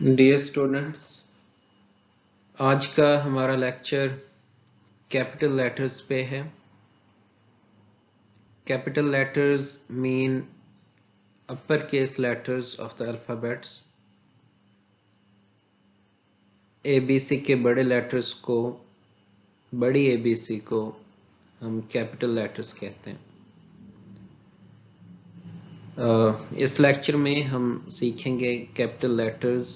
Dear students, آج کا ہمارا لیکچر کیپٹل لیٹرز پہ ہے۔ کیپٹل لیٹرز مین upper case letters of the alphabets. A B C کے بڑے لیٹرز کو، بڑی اے بی سی کو ہم کیپٹل لیٹرز کہتے ہیں۔ اس لیکچر میں ہم سیکھیں گے کیپٹل لیٹرز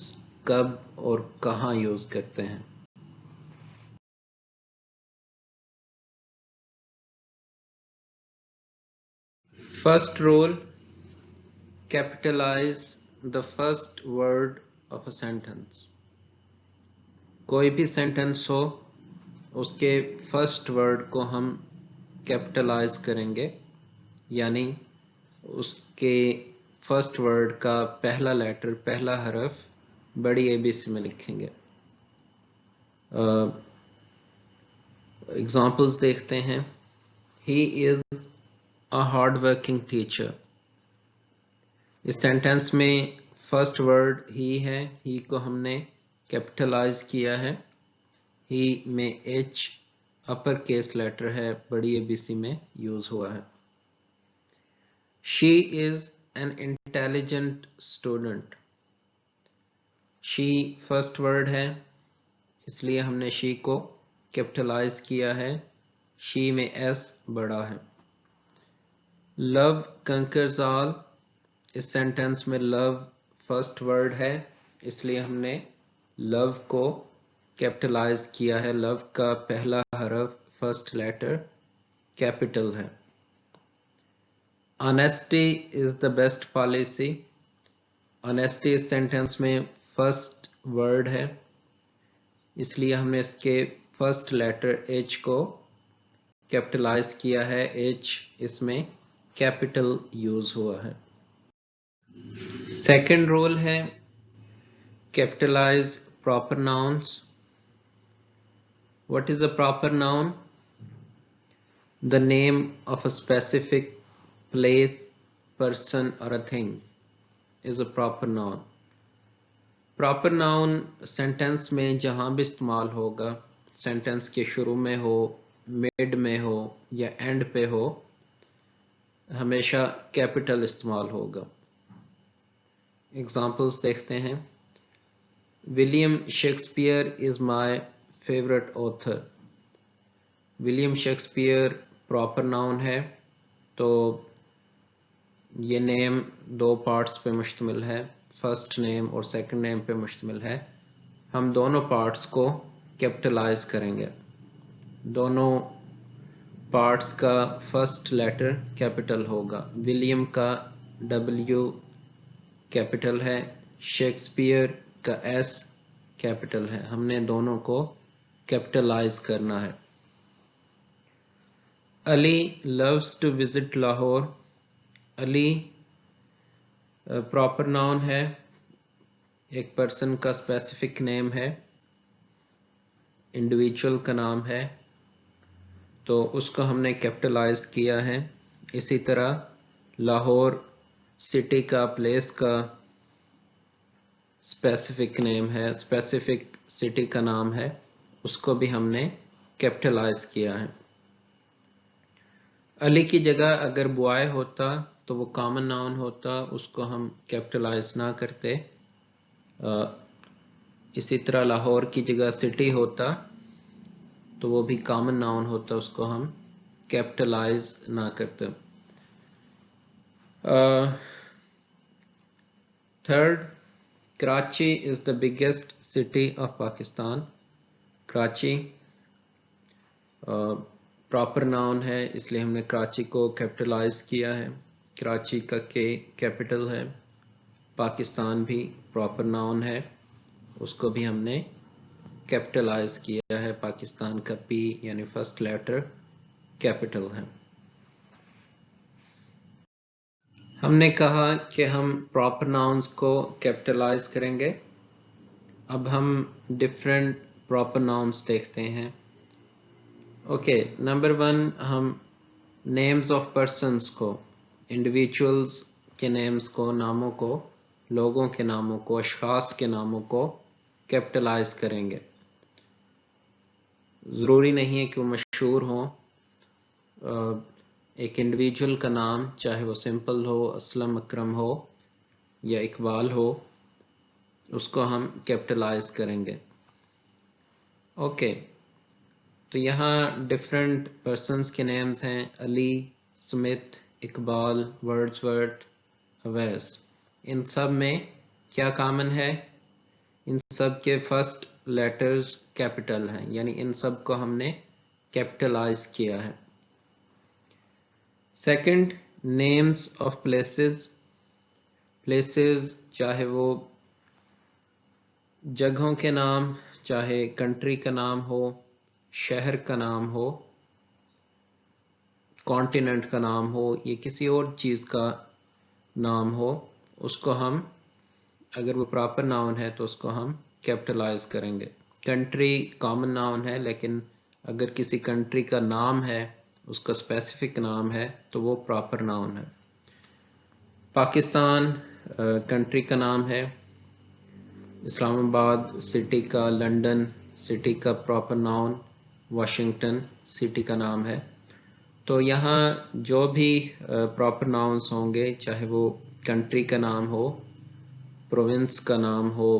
کب اور کہاں یوز کرتے ہیں۔ First rule, capitalize the first word of a sentence۔ کوئی بھی سینٹنس ہو، اس کے فرسٹ ورڈ کو ہم کیپٹلائز کریں گے، یعنی اس کے فرسٹ ورڈ کا پہلا لیٹر، پہلا حرف بڑی اے بی سی میں لکھیں گے۔ ایگزامپلز دیکھتے ہیں۔ He is a hard working teacher۔ اس سینٹینس میں فرسٹ ورڈ ہی ہے، ہی کو ہم نے کیپٹلائز کیا ہے۔ ہی میں ایچ اپر کیس لیٹر ہے، بڑی اے بی سی میں یوز ہوا ہے۔ She is an intelligent student۔ She first word ہے، اس لیے ہم نے she کو کیپٹلائز کیا ہے۔ she میں ایس بڑا ہے۔ Love conquers all۔ اس سینٹینس میں لو فرسٹ ورڈ ہے، اس لیے ہم نے لو کو کیپٹلائز کیا ہے۔ لو کا پہلا حرف، فرسٹ لیٹر کیپٹل ہے۔ Honesty is the best policy۔ Honesty اس سینٹینس میں فرسٹ ورڈ ہے، اس لیے ہم نے اس کے فرسٹ لیٹر ایچ کو کیپٹلائز کیا ہے۔ ایچ اس میں کیپٹل یوز ہوا ہے۔ سیکنڈ رول ہے capitalize proper nouns۔ What is a proper noun? The name of a specific place, person or a thing is a proper noun۔ proper noun sentence میں جہاں بھی استعمال ہوگا، سینٹینس کے شروع میں ہو، مڈ میں ہو یا اینڈ پہ ہو، ہمیشہ کیپٹل استعمال ہوگا۔ ایگزامپلس دیکھتے ہیں۔ William Shakespeare is my favourite author. William Shakespeare proper noun ہے، تو یہ نیم دو پارٹس پہ مشتمل ہے، فرسٹ نیم اور سیکنڈ نیم پہ مشتمل ہے۔ ہم دونوں پارٹس کو کیپٹلائز کریں گے۔ دونوں پارٹس کا فرسٹ لیٹر کیپٹل ہوگا۔ ولیم کا ڈبلیو کیپٹل ہے، شیکسپیئر کا ایس کیپٹل ہے۔ ہم نے دونوں کو کیپٹلائز کرنا ہے۔ Ali loves to visit Lahore. Ali proper noun ہے، ایک پرسن کا اسپیسیفک نیم ہے، انڈیویجول کا نام ہے، تو اس کو ہم نے کیپٹلائز کیا ہے۔ اسی طرح لاہور سٹی کا، پلیس کا اسپیسیفک نیم ہے، اسپیسیفک سٹی کا نام ہے، اس کو بھی ہم نے کیپٹلائز کیا ہے۔ علی کی جگہ اگر بوائے ہوتا تو وہ کامن ناؤن ہوتا، اس کو ہم کیپٹلائز نہ کرتے۔ اسی طرح لاہور کی جگہ سٹی ہوتا تو وہ بھی کامن ناؤن ہوتا، اس کو ہم کیپٹلائز نہ کرتے۔ Third, Karachi is the biggest city of Pakistan. Karachi proper noun ہے، اس لیے ہم نے کراچی کو کیپٹلائز کیا ہے۔ کراچی کا کے کیپٹل ہے۔ پاکستان بھی پراپر ناؤن ہے، اس کو بھی ہم نے کیپٹلائز کیا ہے۔ پاکستان کا پی یعنی فرسٹ لیٹر کیپٹل ہے۔ ہم نے کہا کہ ہم پراپر ناؤنز کو کیپٹلائز کریں گے۔ اب ہم ڈفرینٹ پراپر ناؤنز دیکھتے ہیں۔ اوکے، نمبر 1، ہم نیمز آف پرسنز کو، انڈیویجولز کے نیمز کو، ناموں کو لوگوں کے ناموں کو، اشخاص کے ناموں کو کیپٹلائز کریں گے. ضروری نہیں ہے کہ وہ مشہور ہوں. ایک انڈیویجول کا نام چاہے وہ سمپل ہو، اسلم اکرم ہو یا اقبال ہو، اس کو ہم کیپٹلائز کریں گے. اوکے، تو یہاں ڈفرینٹ پرسنس کے نیمز ہیں: علی، سمتھ، اقبال، ورڈزورتھ، اویس. ان سب میں کیا کامن ہے؟ ان سب کے فرسٹ لیٹرز کیپٹل ہیں، یعنی ان سب کو ہم نے کیپٹلائز کیا ہے. Second, names of places. Places چاہے وہ جگہوں کے نام، چاہے کنٹری کا نام ہو، شہر کا نام ہو، کانٹیننٹ کا نام ہو، یا کسی اور چیز کا نام ہو، اس کو ہم، اگر وہ پراپر ناؤن ہے تو اس کو ہم کیپٹلائز کریں گے. کنٹری کامن ناؤن ہے، لیکن اگر کسی کنٹری کا نام ہے، اس کا اسپیسیفک نام ہے، تو وہ پراپر ناؤن ہے. پاکستان کنٹری کا نام ہے، اسلام آباد سٹی کا، لنڈن سٹی کا پراپر ناؤن، واشنگٹن سٹی کا نام ہے. تو یہاں جو بھی پراپر ناؤنس ہوں گے، چاہے وہ کنٹری کا نام ہو، پروونس کا نام ہو،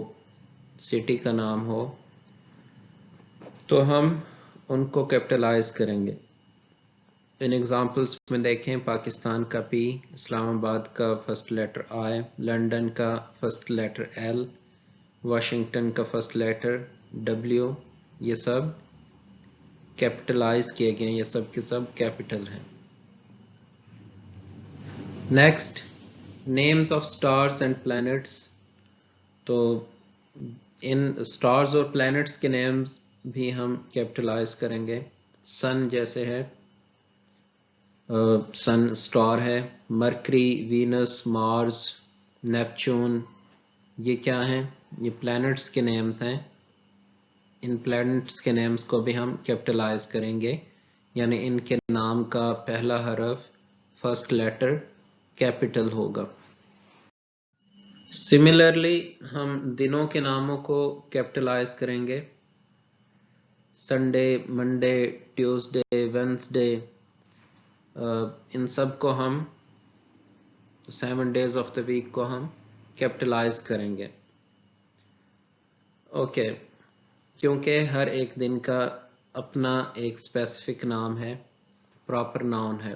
سٹی کا نام ہو، تو ہم ان کو کیپٹلائز کریں گے. ان ایگزامپلس میں دیکھیں: پاکستان کا پی، اسلام آباد کا فرسٹ لیٹر آئی، لنڈن کا فرسٹ لیٹر ایل، واشنگٹن کا فرسٹ لیٹر ڈبلیو. یہ سب کیپٹلائز کیے گئے ہیں، یہ سب کے سب کیپٹل ہیں. Next, names of stars and plants. تو ان اسٹارز اور پلانٹس کے نیمز بھی ہم کیپٹلائز کریں گے. سن جیسے ہے، سن اسٹار ہے. مرکری، وینس، مارس، نیپچون، یہ کیا ہیں؟ یہ پلانٹس کے نیمز ہیں. ان پلانٹس کے نیمز کو بھی ہم کیپٹلائز کریں گے، یعنی ان کے نام کا پہلا حرف، فرسٹ لیٹر کیپٹل ہوگا. سملرلی ہم دنوں کے ناموں کو کیپٹلائز کریں گے. سنڈے، منڈے، ٹیوزڈے، وینسڈے، ان سب کو ہم 7 days آف دا ویک کو ہم کیپٹلائز کریں گے. اوکے، کیونکہ ہر ایک دن کا اپنا ایک اسپیسیفک نام ہے، پراپر ناؤن ہے.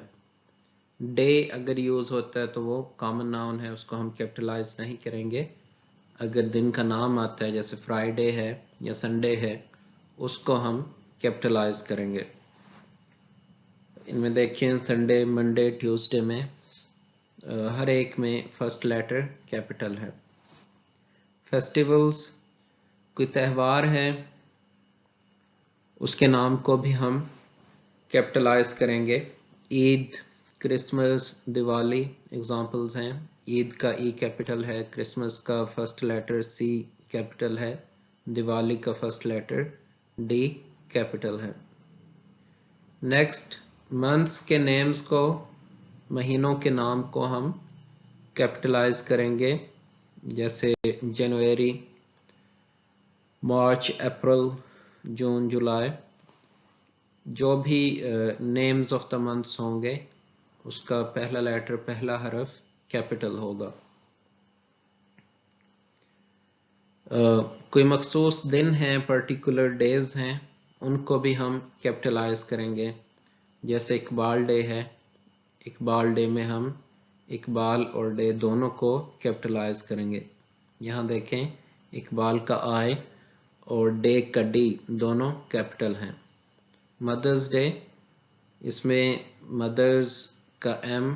ڈے اگر یوز ہوتا ہے تو وہ کامن ناؤن ہے، اس کو ہم کیپٹلائز نہیں کریں گے. اگر دن کا نام آتا ہے جیسے فرائیڈے ہے یا سنڈے ہے، اس کو ہم کیپٹلائز کریں گے. ان میں دیکھیں سنڈے، منڈے، ٹیوزڈے میں ہر ایک میں فرسٹ لیٹر کیپٹل ہے. فیسٹیولز، کوئی تہوار ہے، اس کے نام کو بھی ہم کیپٹلائز کریں گے. عید، کرسمس، دیوالی ایگزامپلز ہیں. عید کا ای کیپٹل ہے، کرسمس کا فرسٹ لیٹر سی کیپٹل ہے، دیوالی کا فرسٹ لیٹر ڈی کیپٹل ہے. نیکسٹ، منتھس کے نیمز کو، مہینوں کے نام کو ہم کیپٹلائز کریں گے، جیسے جنوری، مارچ، اپریل، جون، جولائی. جو بھی نیمز آف دا منتھس ہوں گے، اس کا پہلا لیٹر، پہلا حرف کیپٹل ہوگا. کوئی مخصوص دن ہیں، پرٹیکولر ڈیز ہیں، ان کو بھی ہم کیپٹلائز کریں گے. جیسے اقبال ڈے ہے، اقبال ڈے میں ہم اقبال اور ڈے دونوں کو کیپٹلائز کریں گے. یہاں دیکھیں اقبال کا آئی اور ڈے کا ڈی دونوں کیپٹل ہیں. مدرز ڈے، اس میں مدرز کا ایم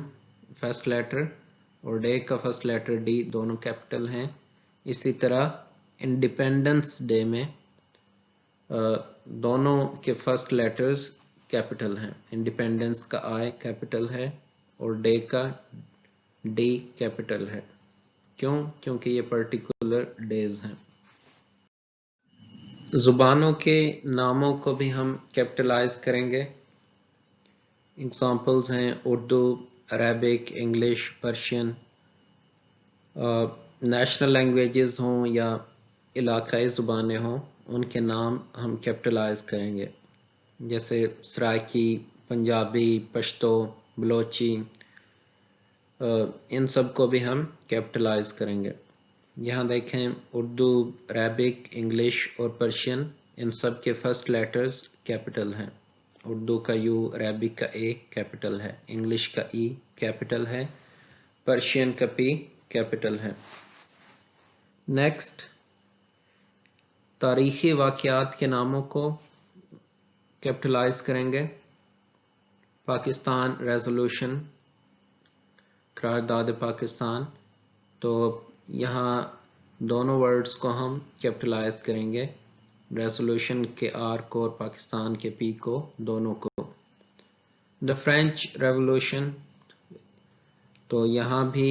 فرسٹ لیٹر اور ڈے کا فرسٹ لیٹر ڈی دونوں کیپٹل ہیں. اسی طرح انڈیپینڈنس ڈے میں دونوں کے فرسٹ لیٹرز کیپٹل ہیں. انڈیپینڈنس کا آئی کیپٹل ہے اور ڈے کا ڈی کیپٹل ہے. کیوں؟ کیونکہ یہ پرٹیکولر ڈیز ہیں. زبانوں کے ناموں کو بھی ہم کیپٹلائز کریں گے. اگزامپلز ہیں Urdu, Arabic, English, Persian. National languages ہوں یا علاقائی زبانیں ہوں ان کے نام ہم کیپٹلائز کریں گے، جیسے سرائکی، پنجابی، پشتو، بلوچی، ان سب کو بھی ہم کیپٹلائز کریں گے۔ یہاں دیکھیں اردو، عربک، انگلش اور پرشین، ان سب کے فرسٹ لیٹرز کیپٹل ہیں۔ اردو کا یو، عربک کا اے کیپٹل ہے، انگلش کا ای کیپٹل ہے، پرشین کا پی کیپٹل ہے۔ نیکسٹ، تاریخی واقعات کے ناموں کو کیپٹلائز کریں گے۔ پاکستان ریزولوشن، قرارداد پاکستان، تو یہاں دونوں ورڈز کو ہم کیپٹلائز کریں گے، ریزولوشن کے آر کو اور پاکستان کے پی کو، دونوں کو۔ دا فرینچ ریولوشن، تو یہاں بھی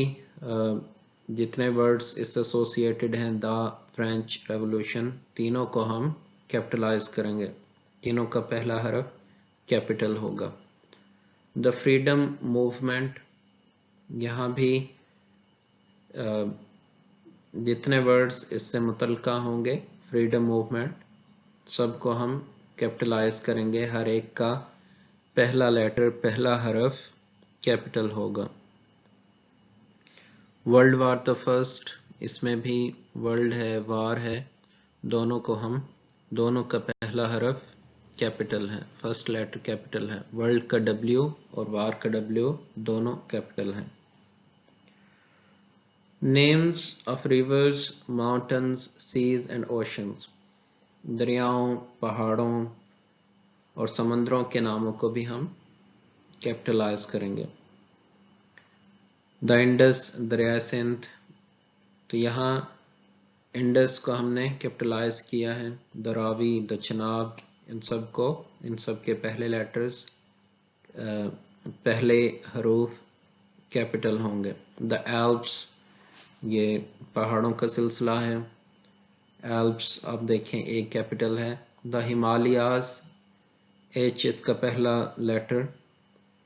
جتنے ورڈز اس سے ایسوسیٹڈ ہیں، دا، فرینچ ریولوشن، تینوں کو ہم کیپٹلائز کریں گے، تینوں کا پہلا حرف کیپٹل ہوگا۔ دا فریڈم موومنٹ، یہاں بھی جتنے ورڈز اس سے متعلقہ ہوں گے، فریڈم موومنٹ، سب کو ہم کیپٹلائز کریں گے، ہر ایک کا پہلا لیٹر، پہلا حرف کیپٹل ہوگا۔ ورلڈ وار دا فرسٹ، اس میں بھی ورلڈ ہے، وار ہے، دونوں کو ہم، دونوں کا پہلا حرف کیپٹل ہے، فرسٹ لیٹر کیپٹل ہے۔ ورلڈ کا ڈبلیو اور وار کا ڈبلیو دونوں کیپٹل ہیں۔ Names of rivers, mountains, seas and oceans, دریاؤں، پہاڑوں اور سمندروں کے ناموں کو بھی ہم کیپٹلائز کریں گے۔ دا انڈس، دریائے سندھ، تو یہاں انڈس کو ہم نے کیپٹلائز کیا ہے۔ دا راوی، دا چناب، ان سب کو، ان سب کے پہلے لیٹرز، پہلے حروف کیپٹل ہوں گے۔ دا ایلپس، یہ پہاڑوں کا سلسلہ ہے، ایلپس آپ دیکھیں ایک کیپٹل ہے۔ دا ہمالیاز، ایچ اس کا پہلا لیٹر،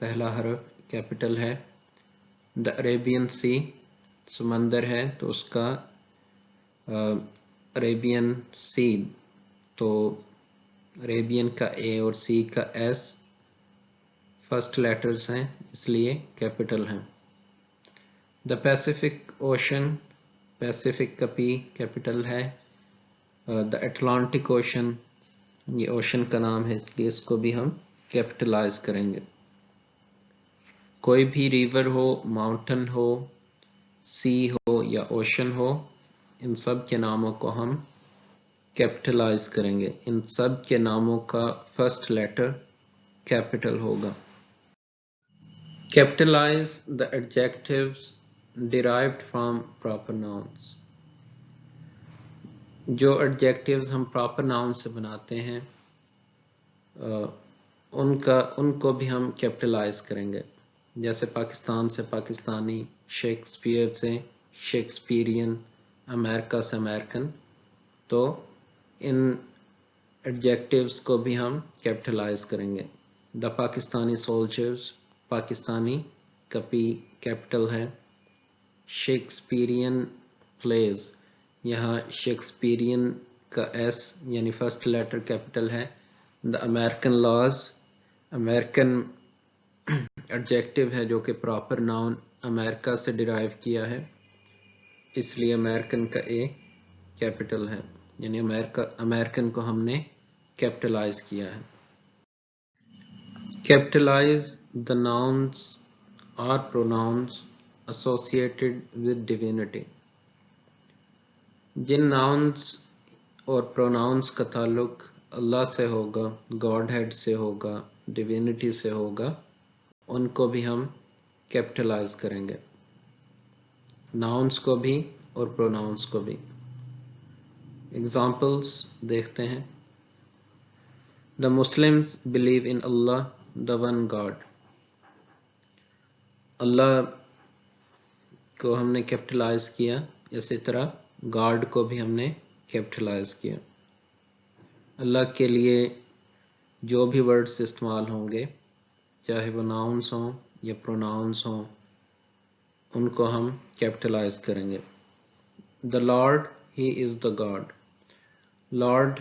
پہلا حرف کیپٹل ہے۔ دا عریبین سی، سمندر ہے تو اس کا عریبین سی، تو عریبین کا اے اور سی کا ایس فرسٹ لیٹرز ہیں، اس لیے کیپٹل ہیں۔ دا پیسیفک اوشن، پیسیفک کا پی کیپٹل ہے۔ دا اٹلانٹک اوشن، یہ اوشن کا نام ہے اس لیے اس کو بھی ہم کیپٹلائز کریں گے۔ کوئی بھی ریور ہو، ماؤنٹن ہو، سی ہو یا اوشن ہو، ان سب کے ناموں کو ہم کیپٹلائز کریں گے، ان سب کے ناموں کا فرسٹ لیٹر کیپٹل ہوگا۔ Capitalize the adjectives derived from proper nouns، جو adjectives ہم proper noun سے بناتے ہیں ان کو بھی ہم کیپٹلائز کریں گے، جیسے پاکستان سے پاکستانی، شیکسپیئر سے شیکسپیرین، امریکہ سے امریکن، تو ان ایڈجیکٹیوز کو بھی ہم کیپٹلائز کریں گے۔ دا پاکستانی سولجرز، پاکستانی کا پی کیپٹل ہے۔ شیکسپیرین پلیز، یہاں شیکسپیرین کا ایس یعنی فرسٹ لیٹر کیپٹل ہے۔ دا امریکن لاز، امریکن ایڈجیکٹیو ہے جو کہ پراپر ناؤن امریکہ سے ڈرائیو کیا ہے، اس لیے امریکن کا اے کیپٹل ہے، یعنی امریکن کو ہم نے کیپٹلائز کیا ہے۔ Capitalize the nouns or pronouns associated with divinity، جن ناؤنز اور پروناؤنز کا تعلق اللہ سے ہوگا، گاڈ ہیڈ سے ہوگا، ڈیوینٹی سے ہوگا، ان کو بھی ہم کیپٹلائز کریں گے، ناؤنز کو بھی اور پروناؤنز کو بھی۔ ایگزامپلس دیکھتے ہیں۔ The Muslims believe in Allah, the one God، اللہ کو ہم نے کیپٹلائز کیا، اسی طرح گاڈ کو بھی ہم نے کیپٹلائز کیا۔ اللہ کے لیے جو بھی ورڈز استعمال ہوں گے، چاہے وہ ناؤنز ہوں یا پروناؤنز ہوں، ان کو ہم کیپٹلائز کریں گے۔ the Lord, he is the God. Lord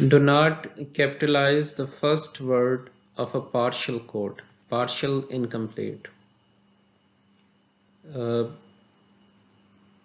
Do not capitalize the first word of a partial quote. Partial incomplete.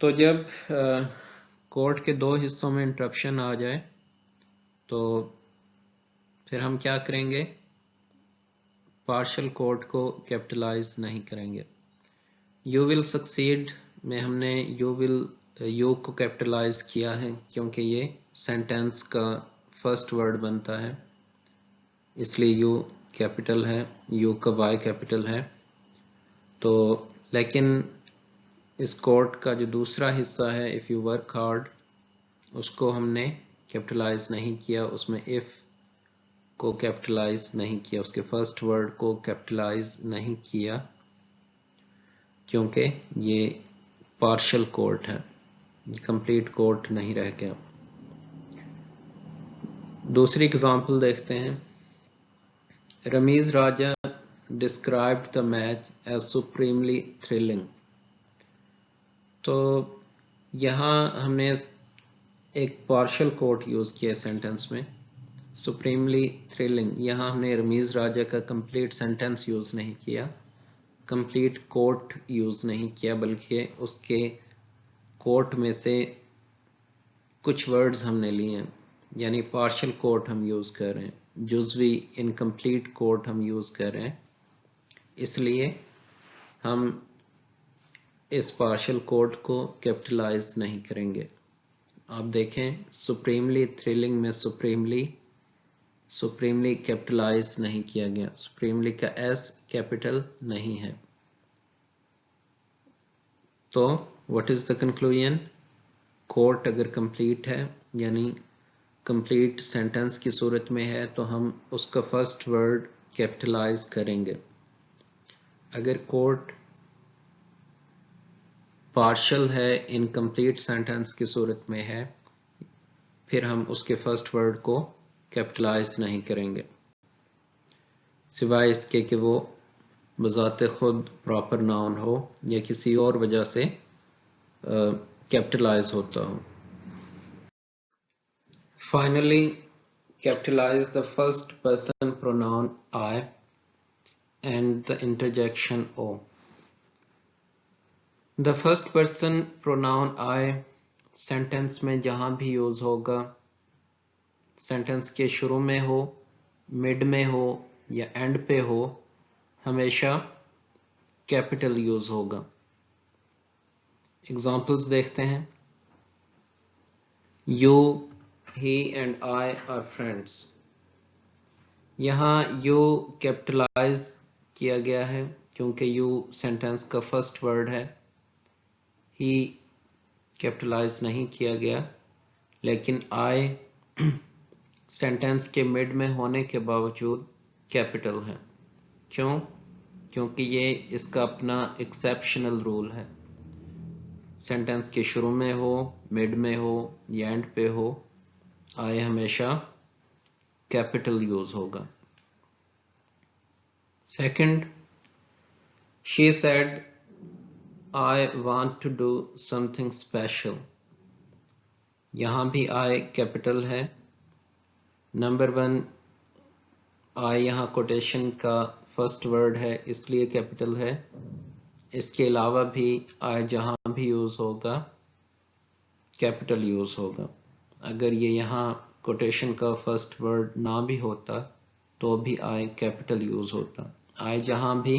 تو جب کوڈ کے دو حصوں میں انٹرپشن آ جائے تو پھر ہم کیا کریں گے؟ پارشل کوڈ کو کیپٹلائز نہیں کریں گے. یو ول سکسیڈ میں ہم نے یو کو کیپٹلائز کیا ہے کیونکہ یہ سینٹینس کا فرسٹ ورڈ بنتا ہے، اس لیے یو کیپٹل ہے، یو کا وائی کیپٹل ہے. تو لیکن اس کوڈ کا جو دوسرا حصہ ہے اف یو ورک ہارڈ، اس کو ہم نے کیپٹلائز نہیں کیا، اس میں اف کو کیپٹلائز نہیں کیا، اس کے فرسٹ ورڈ کو کیپٹلائز نہیں کیا کیونکہ یہ پارشل کوڈ ہے، کمپلیٹ کوڈ نہیں رہ گیا. دوسری اگزامپل دیکھتے ہیں. رمیز راجہ described the match as supremely thrilling. تو یہاں ہم نے ایک پارشل کوٹ یوز کیا سینٹینس میں، supremely thrilling. یہاں ہم نے رمیز راجہ کا کمپلیٹ سینٹینس یوز نہیں کیا، کمپلیٹ کوٹ یوز نہیں کیا، بلکہ اس کے کوٹ میں سے کچھ ورڈز ہم نے لیے ہیں، یعنی پارشل کوٹ ہم یوز کر رہے ہیں، جزوی انکمپلیٹ کوٹ ہم یوز کر رہے ہیں. اس لیے ہم اس پارشل کوڈ کو کیپٹلائز نہیں کریں گے. آپ دیکھیں سپریملی تھرلنگ میں سپریملی کیپٹلائز نہیں کیا گیا، سپریملی کا ایس کیپٹل نہیں ہے. تو what is the conclusion؟ کوٹ اگر کمپلیٹ ہے یعنی کمپلیٹ سینٹینس کی صورت میں ہے تو ہم اس کا فرسٹ ورڈ کیپٹلائز کریں گے. اگر کوٹ پارشل ہے انکمپلیٹ سینٹینس کی صورت میں ہے پھر ہم اس کے فرسٹ ورڈ کو کیپٹلائز نہیں کریں گے، سوائے اس کے کہ وہ بذات خود پراپر ناؤن ہو یا کسی اور وجہ سے کیپٹلائز ہوتا ہو. Finally, capitalize the first person pronoun I and the interjection O. The first person pronoun I sentence میں جہاں بھی یوز ہوگا، سینٹینس کے شروع میں ہو، مڈ میں ہو یا اینڈ پہ ہو، ہمیشہ کیپٹل یوز ہوگا. ایگزامپلس دیکھتے ہیں. You, he and I are friends. یہاں یو کیپٹلائز کیا گیا ہے کیونکہ یو سینٹینس کا فرسٹ ورڈ ہے. ہی کیپٹلائز نہیں کیا گیا، لیکن آئی سینٹینس کے مڈ میں ہونے کے باوجود کیپٹل ہے. کیوں؟ کیونکہ یہ اس کا اپنا ایکسیپشنل رول ہے. سینٹینس کے شروع میں ہو، مڈ میں ہو یا اینڈ پہ ہو، آئی ہمیشہ کیپٹل یوز ہوگا. Second, she said I want to do something special. یہاں بھی آئی کیپٹل ہے. نمبر 1، آئی یہاں کوٹیشن کا فرسٹ ورڈ ہے اس لیے کیپٹل ہے. اس کے علاوہ بھی آئی جہاں بھی یوز ہوگا کیپٹل یوز ہوگا. اگر یہ یہاں کوٹیشن کا فرسٹ ورڈ نہ بھی ہوتا تو بھی آئی کیپٹل یوز ہوتا. آئی جہاں بھی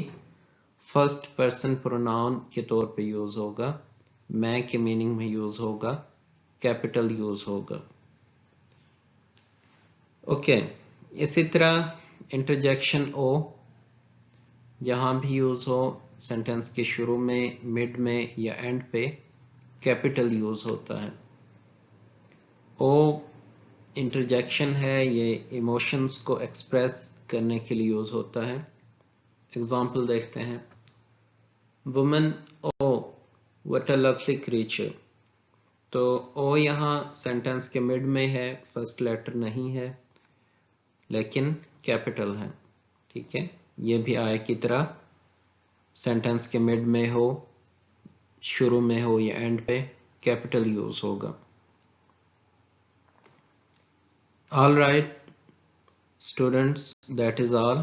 فرسٹ پرسن پروناؤن کے طور پہ یوز ہوگا، میں کے میننگ میں یوز ہوگا، کیپٹل یوز ہوگا. اوکے، اسی طرح انٹرجیکشن او جہاں بھی یوز ہو، سینٹینس کے شروع میں، مڈ میں یا اینڈ پہ کیپٹل یوز ہوتا ہے. او انٹرجیکشن ہے، یہ ایموشنز کو ایکسپریس کرنے کے لیے یوز ہوتا ہے. ایگزامپل دیکھتے ہیں. Woman oh what a lovely creature. تو او یہاں سینٹینس کے مڈ میں ہے، فرسٹ لیٹر نہیں ہے لیکن کیپٹل ہے. ٹھیک ہے، یہ بھی آئے کی طرح سینٹینس کے مڈ میں ہو، شروع میں ہو یا اینڈ پہ کیپٹل یوز ہوگا. All right, students, that is all.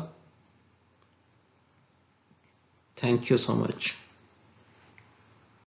Thank you so much.